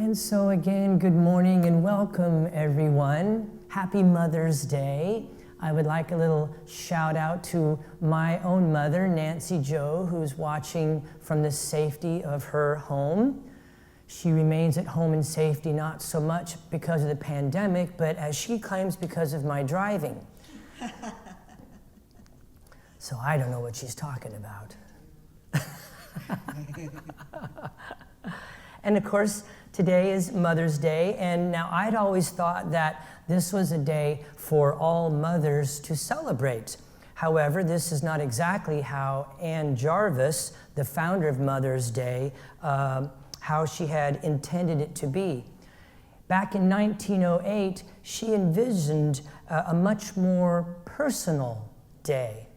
And so again, good morning and welcome everyone. Happy Mother's Day. I would like a little shout out to my own mother, Nancy Jo, who's watching from the safety of her home. She remains at home in safety, not so much because of the pandemic, but as she claims, because of my driving. So I don't know what she's talking about. And of course, today is Mother's Day, and now I'd always thought that this was a day for all mothers to celebrate. However, this is not exactly how Ann Jarvis, the founder of Mother's Day, how she had intended it to be. Back in 1908, she envisioned a much more personal day,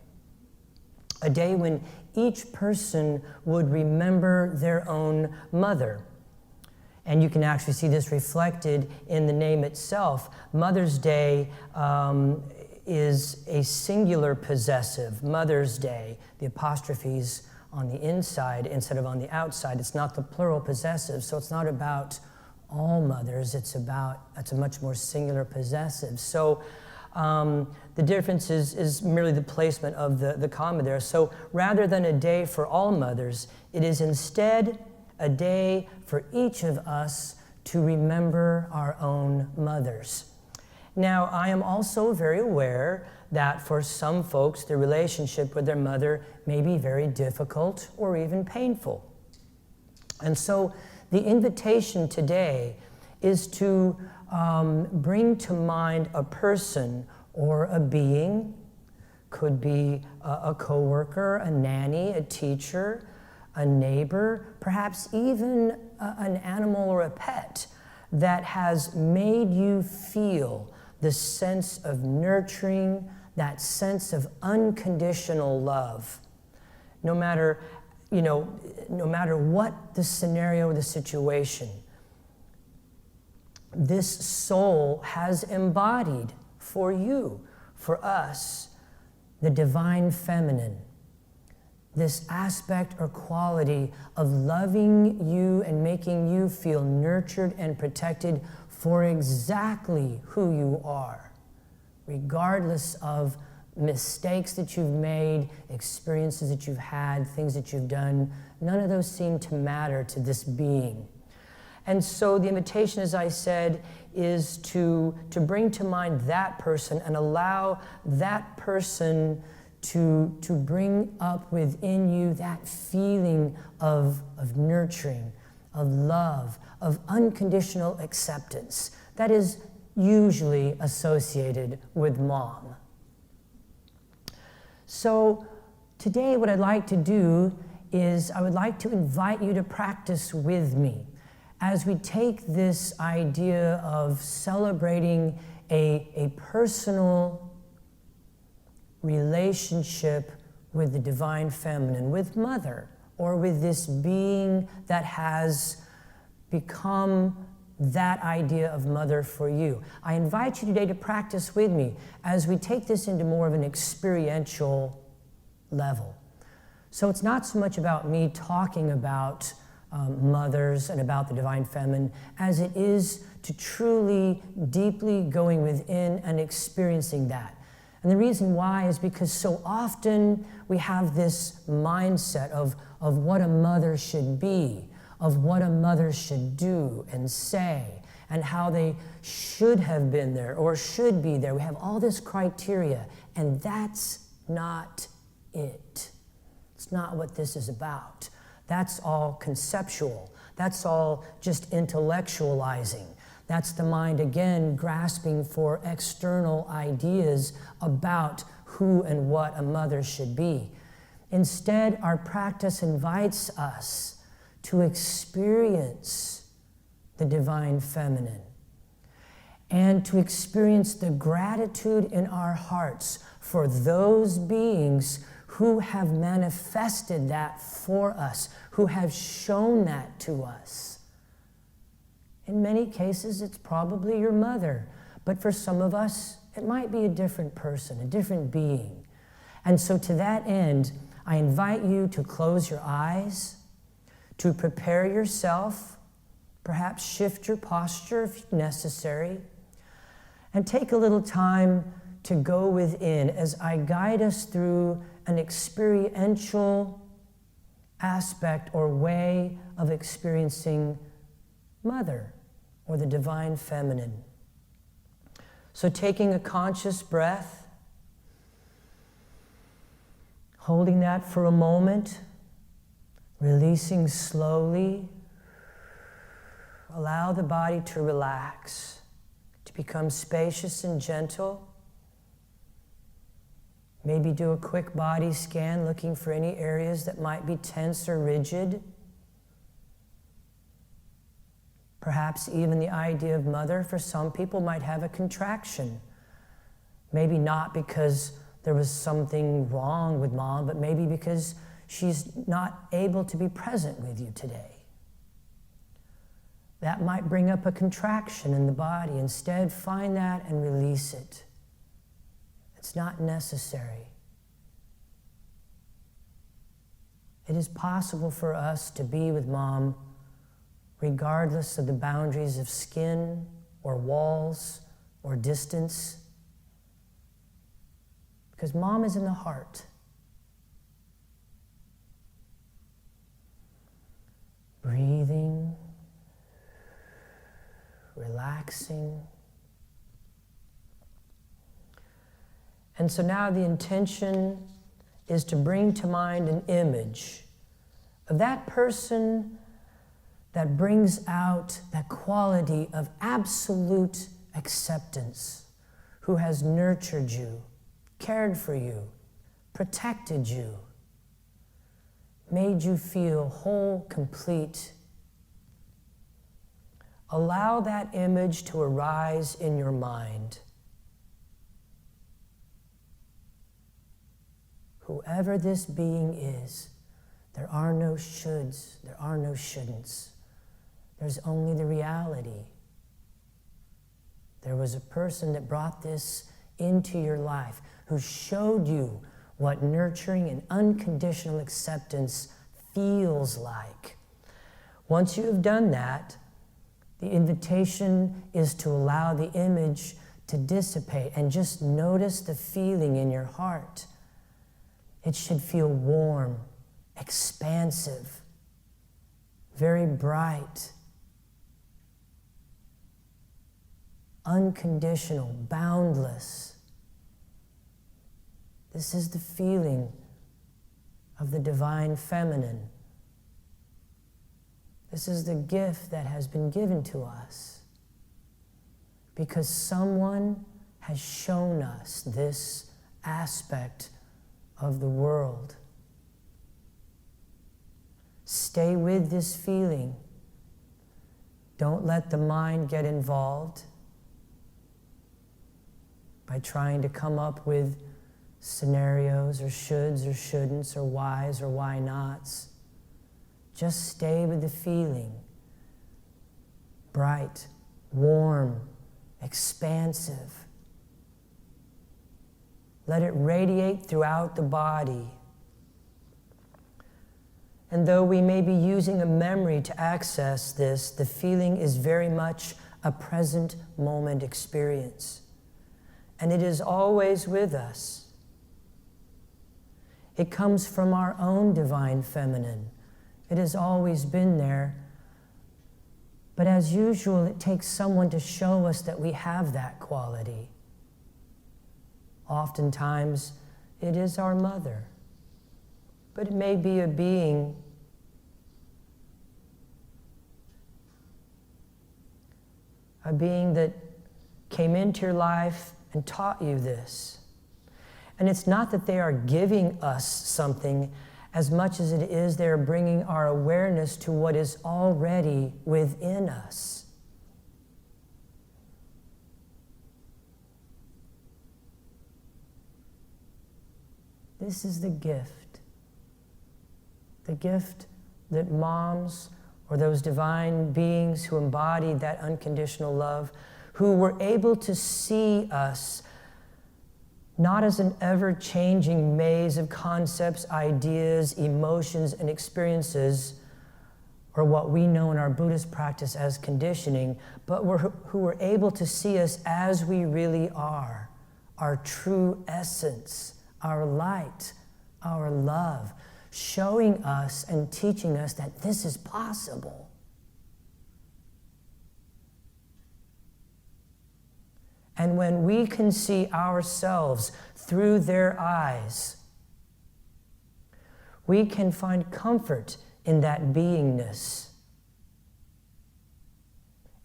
a day when each person would remember their own mother. And you can actually see this reflected in the name itself. Mother's Day is a singular possessive. Mother's Day, the apostrophe's on the inside instead of on the outside. It's not the plural possessive, so it's not about all mothers. It's a much more singular possessive. So the difference is merely the placement of the comma there. So rather than a day for all mothers, it is instead a day for each of us to remember our own mothers. Now, I am also very aware that for some folks, the relationship with their mother may be very difficult or even painful. And so the invitation today is to bring to mind a person or a being, could be a coworker, a nanny, a teacher, a neighbor, perhaps even an animal or a pet that has made you feel the sense of nurturing, that sense of unconditional love. No matter what the scenario, the situation, this soul has embodied for you, for us, the divine feminine. This aspect or quality of loving you and making you feel nurtured and protected for exactly who you are, regardless of mistakes that you've made, experiences that you've had, things that you've done. None of those seem to matter to this being. And so the invitation, as I said, is to bring to mind that person and allow that person to bring up within you that feeling of nurturing, of love, of unconditional acceptance that is usually associated with mom. So today what I'd like to do is I would like to invite you to practice with me as we take this idea of celebrating a personal relationship with the divine feminine, with mother, or with this being that has become that idea of mother for you. I invite you today to practice with me as we take this into more of an experiential level. So it's not so much about me talking about mothers and about the divine feminine as it is to truly, deeply going within and experiencing that. And the reason why is because so often we have this mindset of what a mother should be, of what a mother should do and say, and how they should have been there or should be there. We have all this criteria, and that's not it. It's not what this is about. That's all conceptual. That's all just intellectualizing. That's the mind, again, grasping for external ideas about who and what a mother should be. Instead, our practice invites us to experience the divine feminine and to experience the gratitude in our hearts for those beings who have manifested that for us, who have shown that to us. In many cases, it's probably your mother, but for some of us, it might be a different person, a different being. And so to that end, I invite you to close your eyes, to prepare yourself Perhaps shift your posture if necessary. And take a little time to go within as I guide us through an experiential aspect or way of experiencing Mother or the Divine Feminine. So taking a conscious breath, holding that for a moment, releasing slowly. Allow the body to relax, to become spacious and gentle. Maybe do a quick body scan, looking for any areas that might be tense or rigid. Perhaps even the idea of mother for some people might have a contraction. Maybe not because there was something wrong with mom, but maybe because she's not able to be present with you today. That might bring up a contraction in the body. Instead, find that and release it. It's not necessary. It is possible for us to be with mom regardless of the boundaries of skin or walls or distance, because mom is in the heart. Breathing, relaxing. And so now the intention is to bring to mind an image of that person that brings out that quality of absolute acceptance, who has nurtured you, cared for you, protected you, made you feel whole, complete. Allow that image to arise in your mind. Whoever this being is, there are no shoulds, there are no shouldn'ts. There's only the reality. There was a person that brought this into your life, who showed you what nurturing and unconditional acceptance feels like. Once you have done that, the invitation is to allow the image to dissipate and just notice the feeling in your heart. It should feel warm, expansive, very bright, unconditional, boundless. This is the feeling of the Divine Feminine. This is the gift that has been given to us because someone has shown us this aspect of the world. Stay with this feeling. Don't let the mind get involved by trying to come up with scenarios or shoulds or shouldn'ts or whys or why nots. Just stay with the feeling. Bright, warm, expansive. Let it radiate throughout the body. And though we may be using a memory to access this, the feeling is very much a present moment experience. And it is always with us. It comes from our own Divine Feminine. It has always been there. But as usual, it takes someone to show us that we have that quality. Oftentimes, it is our mother. But it may be a being that came into your life and taught you this. And it's not that they are giving us something as much as it is they're bringing our awareness to what is already within us. This is the gift that moms or those divine beings who embodied that unconditional love, who were able to see us not as an ever-changing maze of concepts, ideas, emotions, and experiences, or what we know in our Buddhist practice as conditioning, but who were able to see us as we really are, our true essence, our light, our love, showing us and teaching us that this is possible. And when we can see ourselves through their eyes, we can find comfort in that beingness.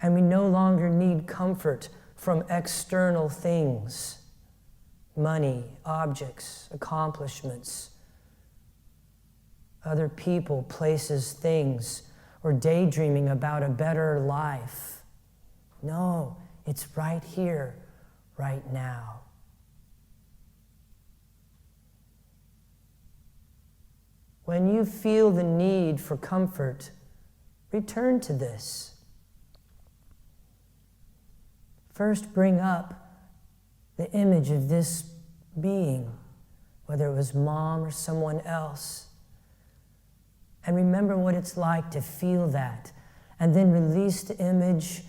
And we no longer need comfort from external things, money, objects, accomplishments, other people, places, things, or daydreaming about a better life. No, it's right here, right now. When you feel the need for comfort, return to this. First, bring up the image of this being, whether it was mom or someone else. And remember what it's like to feel that. And then release the image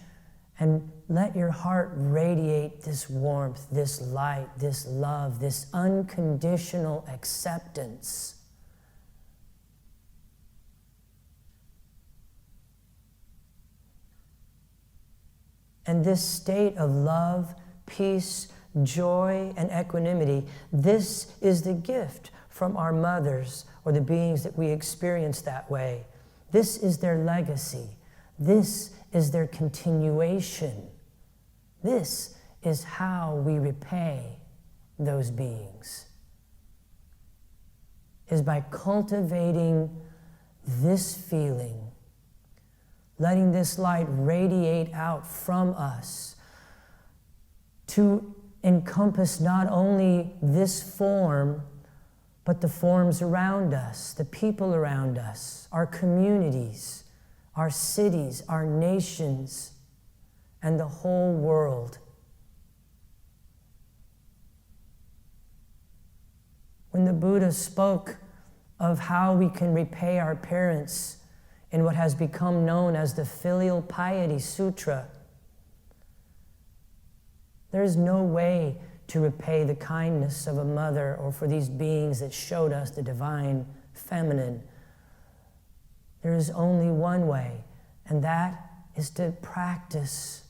and let your heart radiate this warmth, this light, this love, this unconditional acceptance. And this state of love, peace, joy, and equanimity, this is the gift from our mothers or the beings that we experience that way. This is their legacy. This is their continuation. This is how we repay those beings, is by cultivating this feeling, letting this light radiate out from us to encompass not only this form, but the forms around us, the people around us, our communities, our cities, our nations, and the whole world. When the Buddha spoke of how we can repay our parents in what has become known as the Filial Piety Sutra, there is no way to repay the kindness of a mother or for these beings that showed us the divine feminine. There is only one way, and that is to practice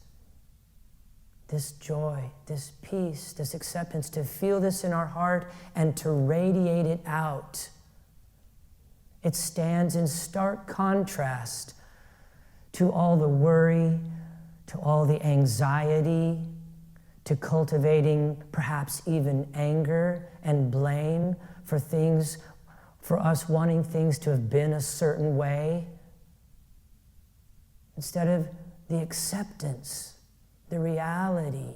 this joy, this peace, this acceptance, to feel this in our heart and to radiate it out. It stands in stark contrast to all the worry, to all the anxiety, to cultivating perhaps even anger and blame for things, for us wanting things to have been a certain way. Instead of the acceptance, the reality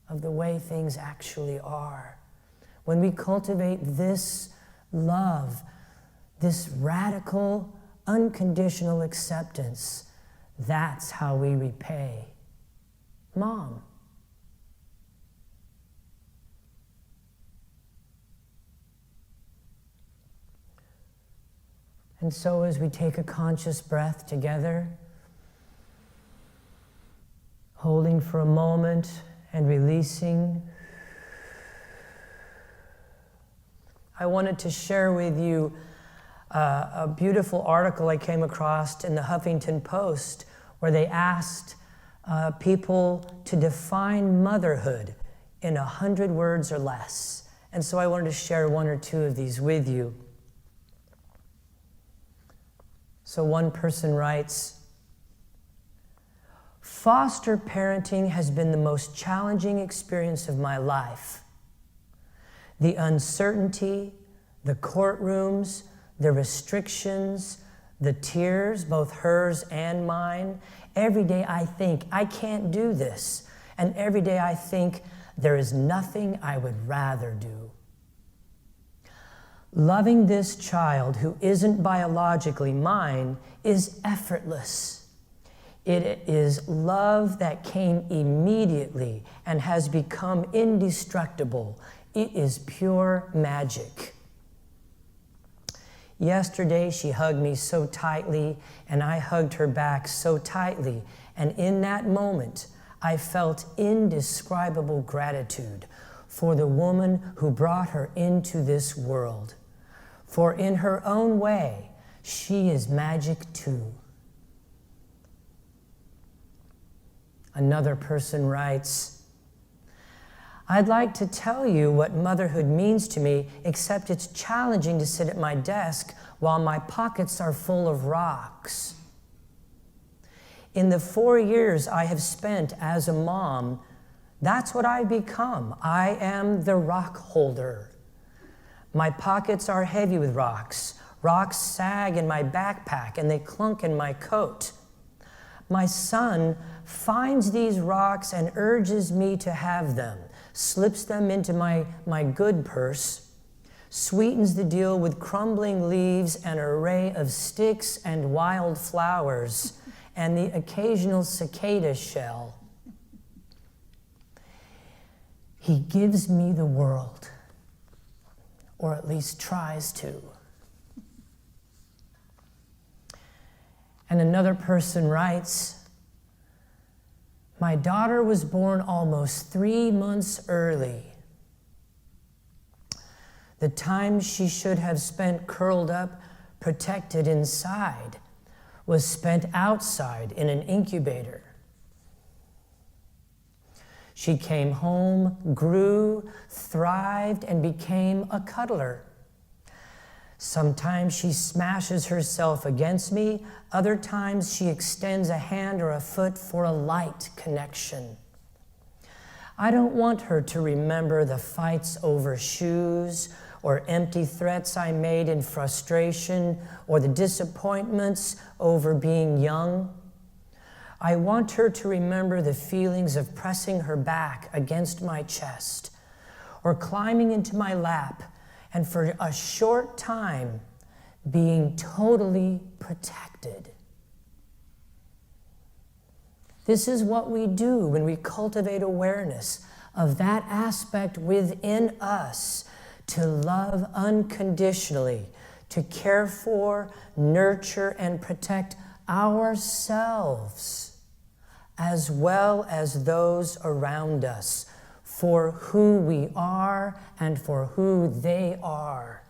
of the way things actually are. When we cultivate this love, this radical, unconditional acceptance, that's how we repay Mom. And so as we take a conscious breath together, holding for a moment and releasing, I wanted to share with you a beautiful article I came across in the Huffington Post where they asked people to define motherhood in 100 words or less. And so I wanted to share one or two of these with you. So one person writes, "Foster parenting has been the most challenging experience of my life. The uncertainty, the courtrooms, the restrictions, the tears, both hers and mine. Every day I think, I can't do this. And every day I think, there is nothing I would rather do. Loving this child who isn't biologically mine is effortless. It is love that came immediately and has become indestructible. It is pure magic. Yesterday, she hugged me so tightly, and I hugged her back so tightly. And in that moment, I felt indescribable gratitude for the woman who brought her into this world. For in her own way, she is magic too. Another person writes, I'd like to tell you what motherhood means to me, except it's challenging to sit at my desk while my pockets are full of rocks. In the 4 years I have spent as a mom, that's what I've become. I am the rock holder. My pockets are heavy with rocks. Rocks sag in my backpack and they clunk in my coat. My son finds these rocks and urges me to have them, slips them into my good purse, sweetens the deal with crumbling leaves, an array of sticks and wild flowers, and the occasional cicada shell. He gives me the world, or at least tries to. And another person writes, my daughter was born almost 3 months early. The time she should have spent curled up, protected inside, was spent outside in an incubator. She came home, grew, thrived, and became a cuddler. Sometimes she smashes herself against me. Other times she extends a hand or a foot for a light connection. I don't want her to remember the fights over shoes or empty threats I made in frustration or the disappointments over being young. I want her to remember the feelings of pressing her back against my chest or climbing into my lap and for a short time being totally protected. This is what we do when we cultivate awareness of that aspect within us to love unconditionally, to care for, nurture, and protect ourselves as well as those around us, for who we are and for who they are.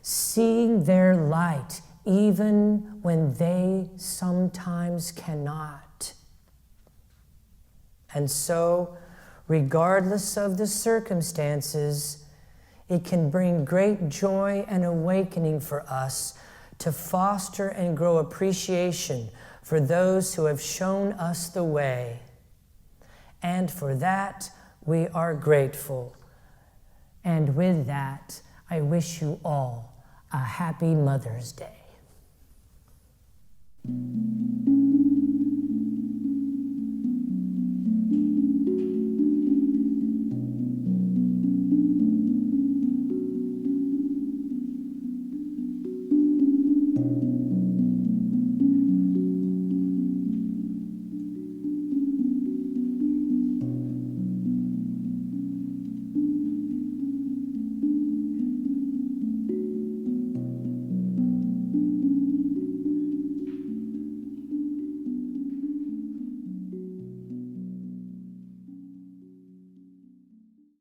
Seeing their light even when they sometimes cannot. And so, regardless of the circumstances, it can bring great joy and awakening for us to foster and grow appreciation for those who have shown us the way. And for that, we are grateful. And with that, I wish you all a happy Mother's Day.